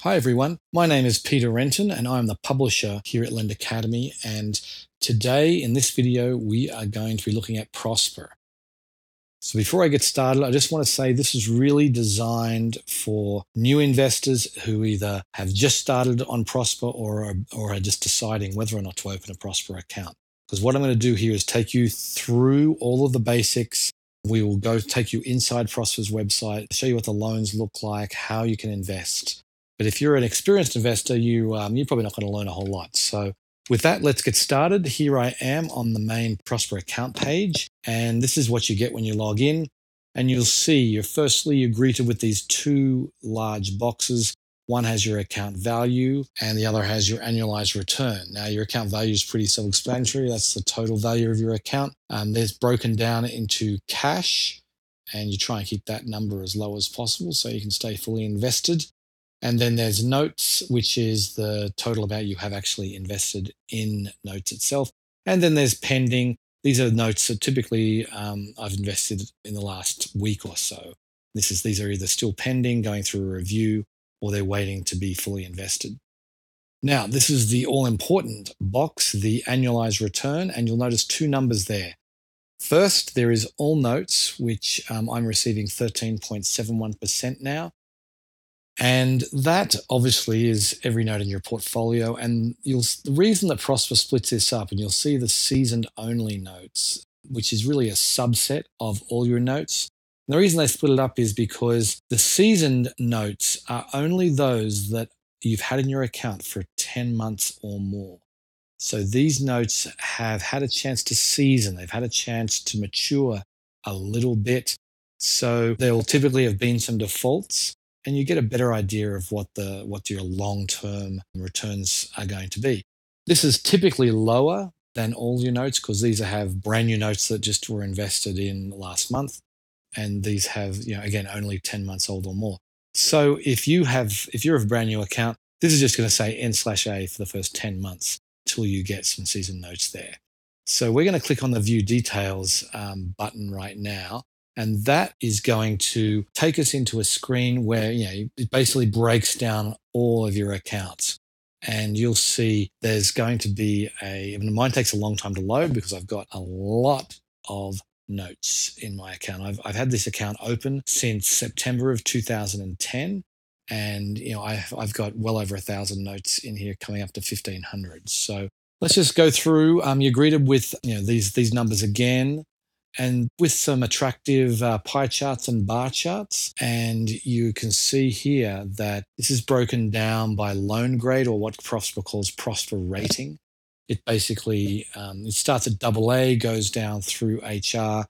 Hi everyone, my name is Peter Renton and I'm the publisher here at Lend Academy, and today in this video we are going to be looking at Prosper. So before I get started, I just want to say this is really designed for new investors who either have just started on Prosper or are just deciding whether or not to open a Prosper account. Because what I'm going to do here is take you through all of the basics. We will take you inside Prosper's website, show you what the loans look like, how you can invest. But if you're an experienced investor, you're probably not going to learn a whole lot. So with that, let's get started. Here I am on the main Prosper account page, and this is what you get when you log in. And you'll see, you're greeted with these two large boxes. One has your account value and the other has your annualized return. Now, your account value is pretty self-explanatory. That's the total value of your account. There's broken down into cash, and you try and keep that number as low as possible so you can stay fully invested. And then there's notes, which is the total amount you have actually invested in notes itself. And then there's pending. These are notes that typically I've invested in the last week or so. These are either still pending, going through a review, or they're waiting to be fully invested. Now, this is the all-important box, the annualized return, and you'll notice two numbers there. First, there is all notes, which I'm receiving 13.71% now. And that obviously is every note in your portfolio. And the reason that Prosper splits this up, and you'll see the seasoned only notes, which is really a subset of all your notes. And the reason they split it up is because the seasoned notes are only those that you've had in your account for 10 months or more. So these notes have had a chance to season. They've had a chance to mature a little bit. So there will typically have been some defaults, and you get a better idea of what your long-term returns are going to be. This is typically lower than all your notes because these have brand new notes that just were invested in last month, and these have, again, only 10 months old or more. So if you're a brand new account, this is just going to say N/A for the first 10 months till you get some seasoned notes there. So we're going to click on the View Details button right now. And that is going to take us into a screen where it basically breaks down all of your accounts. And you'll see there's going to be mine takes a long time to load because I've got a lot of notes in my account. I've had this account open since September of 2010. And I've got well over 1,000 notes in here, coming up to 1,500. So let's just go through. You're greeted with these numbers again, and with some attractive pie charts and bar charts. And you can see here that this is broken down by loan grade, or what Prosper calls Prosper rating. It basically it starts at AA, goes down through HR.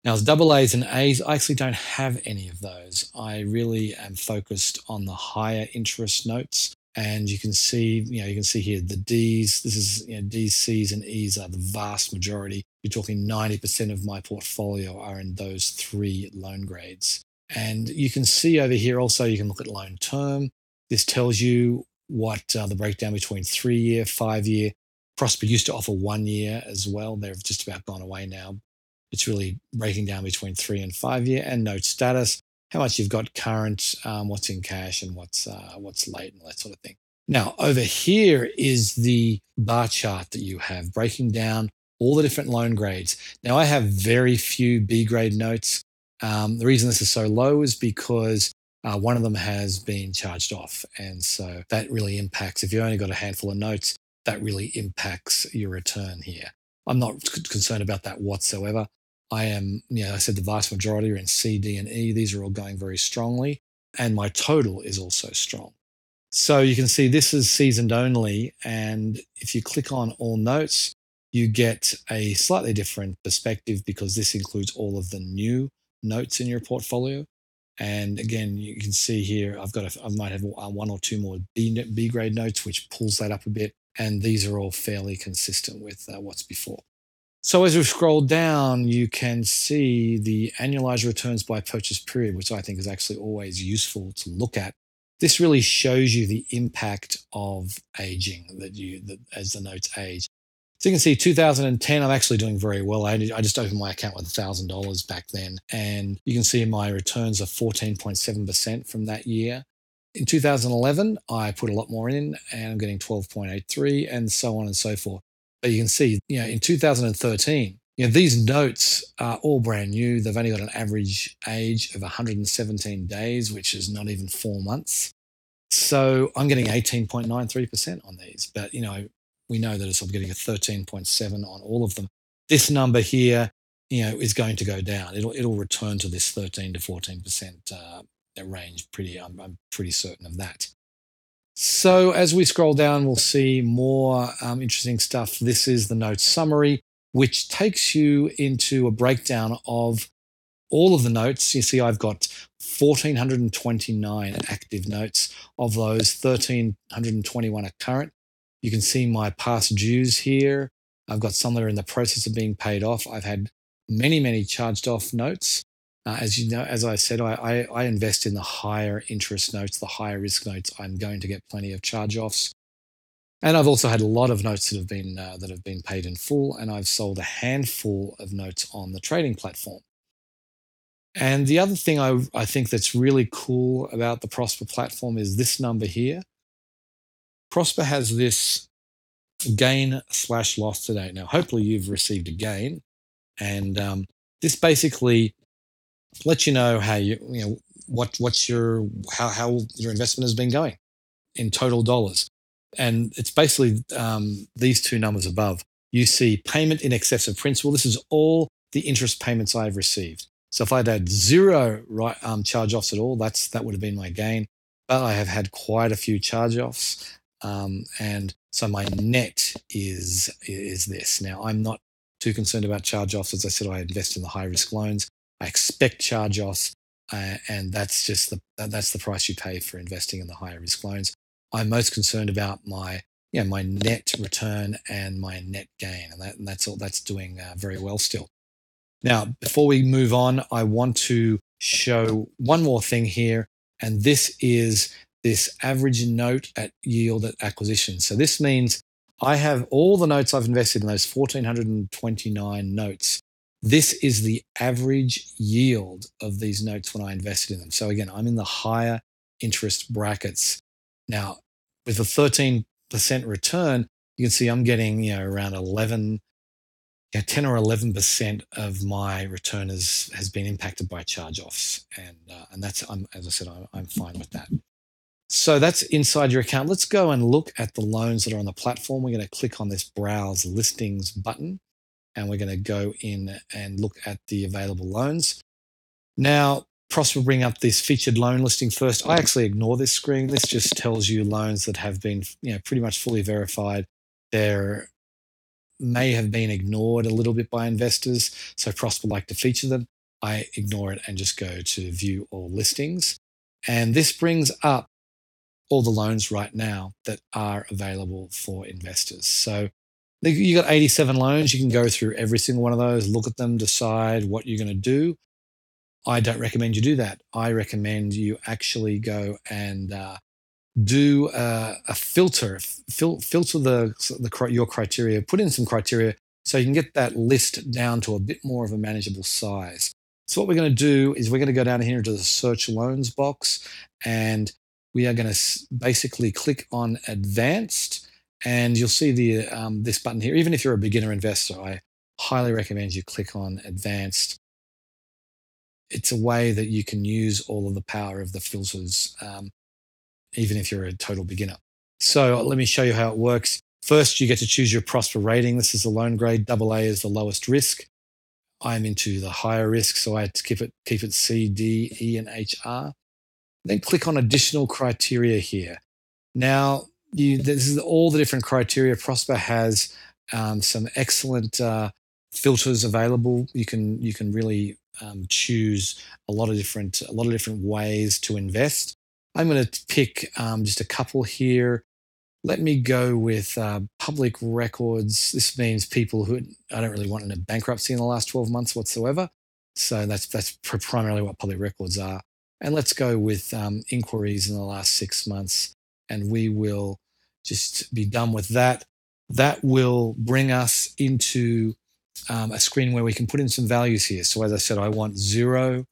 Now, as AA's and A's, I actually don't have any of those. I really am focused on the higher interest notes. And you can see here the D's. This is D's, C's, and E's are the vast majority. You're talking 90% of my portfolio are in those three loan grades. And you can see over here also, you can look at loan term. This tells you what the breakdown between 3-year, 5-year. Prosper used to offer 1 year as well. They've just about gone away now. It's really breaking down between 3 and 5 year, and note status, how much you've got current, what's in cash, and what's late, and that sort of thing. Now, over here is the bar chart that you have, breaking down all the different loan grades. Now, I have very few B grade notes. The reason this is so low is because one of them has been charged off. And so that really impacts, if you've only got a handful of notes, that really impacts your return here. I'm not concerned about that whatsoever. I said the vast majority are in C, D, and E. These are all going very strongly. And my total is also strong. So you can see this is seasoned only. And if you click on all notes, you get a slightly different perspective because this includes all of the new notes in your portfolio. And again, you can see here, I might have 1 or 2 more B grade notes, which pulls that up a bit. And these are all fairly consistent with what's before. So as we scroll down, you can see the annualized returns by purchase period, which I think is actually always useful to look at. This really shows you the impact of aging as the notes age. So you can see 2010, I'm actually doing very well. I just opened my account with $1,000 back then. And you can see my returns are 14.7% from that year. In 2011, I put a lot more in and I'm getting 12.83 and so on and so forth. But you can see, in 2013, these notes are all brand new. They've only got an average age of 117 days, which is not even 4 months. So I'm getting 18.93% on these. But, we know that I'm getting a 13.7 on all of them. This number here, is going to go down. It'll return to this 13 to 14% range. I'm pretty certain of that. So as we scroll down, we'll see more interesting stuff. This is the note summary, which takes you into a breakdown of all of the notes. You see, I've got 1,429 active notes. Of those, 1,321 are current. You can see my past dues here. I've got some that are in the process of being paid off. I've had many charged off notes. As you know, as I said, I invest in the higher interest notes, the higher risk notes. I'm going to get plenty of charge-offs. And I've also had a lot of notes that have been paid in full, and I've sold a handful of notes on the trading platform. And the other thing I think that's really cool about the Prosper platform is this number here. Prosper has this gain/loss today. Now, hopefully you've received a gain, and this basically lets you know how how your investment has been going in total dollars. And it's basically these two numbers above. You see payment in excess of principal. This is all the interest payments I've received. So if I'd had zero charge-offs at all, that would have been my gain. But I have had quite a few charge-offs. And so my net is this. Now, I'm not too concerned about charge-offs. As I said, I invest in the high-risk loans. I expect charge-offs, and that's the price you pay for investing in the higher risk loans. I'm most concerned about my net return and my net gain, and that's doing very well still. Now, before we move on, I want to show one more thing here, and this is this average note at yield at acquisition. So this means I have all the notes I've invested in, those 1,429 notes. This is the average yield of these notes when I invested in them. So again, I'm in the higher interest brackets. Now, with a 13% return, you can see I'm getting around 10 or 11% of my return has been impacted by charge-offs, and that's as I said, I'm fine with that. So that's inside your account. Let's go and look at the loans that are on the platform. We're going to click on this Browse Listings button, and we're going to go in and look at the available loans. Now, Prosper will bring up this featured loan listing first. I actually ignore this screen. This just tells you loans that have been pretty much fully verified. They may have been ignored a little bit by investors, so Prosper like to feature them. I ignore it and just go to View All Listings. And this brings up all the loans right now that are available for investors. So you got 87 loans. You can go through every single one of those, look at them, decide what you're going to do. I don't recommend you do that. I recommend you actually go and do a filter, filter your criteria, put in some criteria so you can get that list down to a bit more of a manageable size. So what we're going to do is we're going to go down here into the Search Loans box, and we are going to basically click on Advanced, and you'll see this button here. Even if you're a beginner investor, I highly recommend you click on Advanced. It's a way that you can use all of the power of the filters, even if you're a total beginner. So let me show you how it works. First, you get to choose your Prosper rating. This is the loan grade. AA is the lowest risk. I'm into the higher risk, so I had to keep it C, D, E, and HR. Then click on additional criteria here. Now, this is all the different criteria. Prosper has some excellent filters available. You can really choose a lot of different ways to invest. I'm going to pick just a couple here. Let me go with public records. This means people who I don't really want in a bankruptcy in the last 12 months whatsoever. So that's primarily what public records are. And let's go with inquiries in the last 6 months, and we will just be done with that. That will bring us into a screen where we can put in some values here. So as I said, I want 0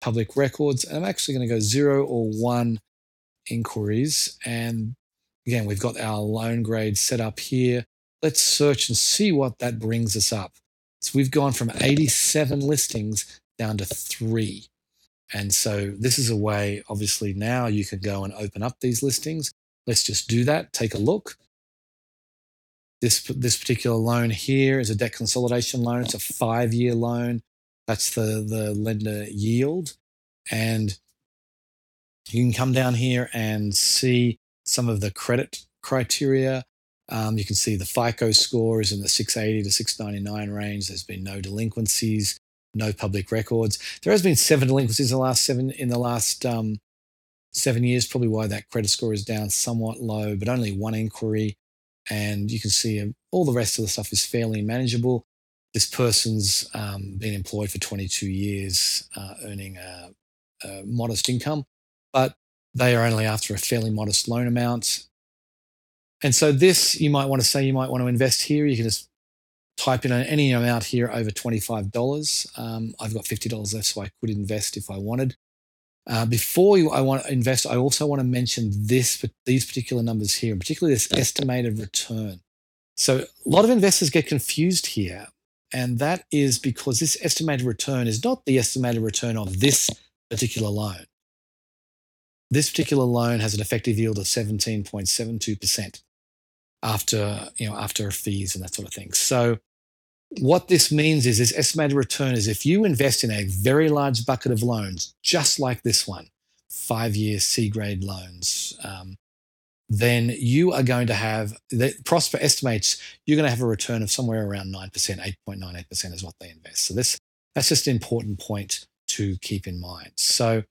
public records, and I'm actually going to go 0 or 1 inquiries. And again, we've got our loan grade set up here. Let's search and see what that brings us up. So we've gone from 87 listings down to 3. And so this is a way, obviously, now you can go and open up these listings. Let's just do that. Take a look. This particular loan here is a debt consolidation loan. It's a 5-year loan. That's the lender yield. And you can come down here and see some of the credit criteria. You can see the FICO score is in the 680 to 699 range. There's been no delinquencies, no public records. There has been 7 delinquencies in the last 7 years, probably why that credit score is down somewhat low, but only 1 inquiry. And you can see all the rest of the stuff is fairly manageable. This person's been employed for 22 years, earning a modest income, but they are only after a fairly modest loan amount. And so this, you might want to invest here. You can just type in any amount here over $25. I've got $50 left, so I could invest if I wanted. Before I want to invest, I also want to mention these particular numbers here, and particularly this estimated return. So a lot of investors get confused here, and that is because this estimated return is not the estimated return on this particular loan. This particular loan has an effective yield of 17.72% after fees and that sort of thing. So what this means is this estimated return is if you invest in a very large bucket of loans, just like this one, 5-year C-grade loans, then you are going to have, Prosper estimates you're going to have a return of somewhere around 9%, 8.98% is what they invest. So that's just an important point to keep in mind. So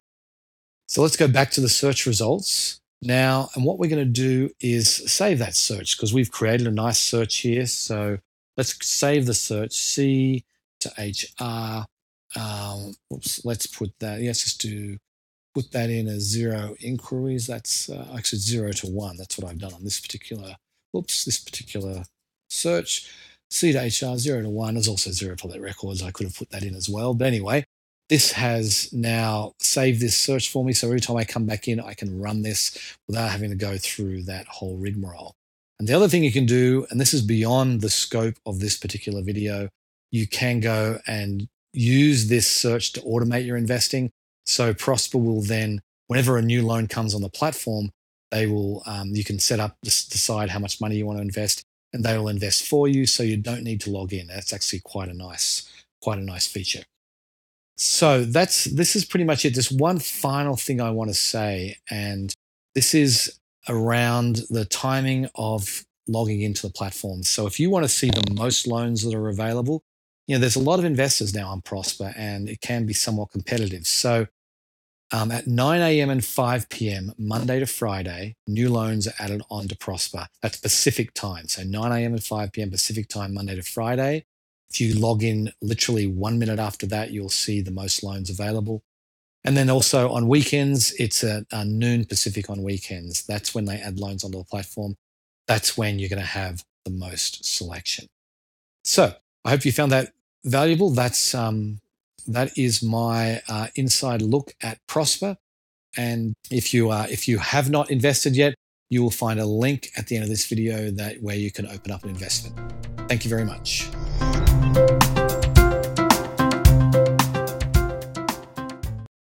let's go back to the search results now. And what we're going to do is save that search because we've created a nice search here. So let's save the search, C to HR. Let's put that, put that in as 0 inquiries. That's actually 0 to 1. That's what I've done on this particular search. C to HR, 0 to 1. There's also 0 public records. I could have put that in as well. But anyway, this has now saved this search for me. So every time I come back in, I can run this without having to go through that whole rigmarole. And the other thing you can do, and this is beyond the scope of this particular video, you can go and use this search to automate your investing. So Prosper will then, whenever a new loan comes on the platform, they will, you can set up, decide how much money you want to invest, and they will invest for you. So you don't need to log in. That's actually quite a nice feature. So this is pretty much it. There's one final thing I want to say, and this is around the timing of logging into the platform. So if you want to see the most loans that are available, there's a lot of investors now on Prosper, and it can be somewhat competitive. So at 9 a.m. and 5 p.m., Monday to Friday, new loans are added onto Prosper. That's Pacific time. So 9 a.m. and 5 p.m. Pacific time, Monday to Friday. If you log in literally 1 minute after that, you'll see the most loans available. And then also on weekends, it's at noon Pacific on weekends. That's when they add loans onto the platform. That's when you're going to have the most selection. So I hope you found that valuable. That is my inside look at Prosper. And if you have not invested yet, you will find a link at the end of this video where you can open up an investment. Thank you very much.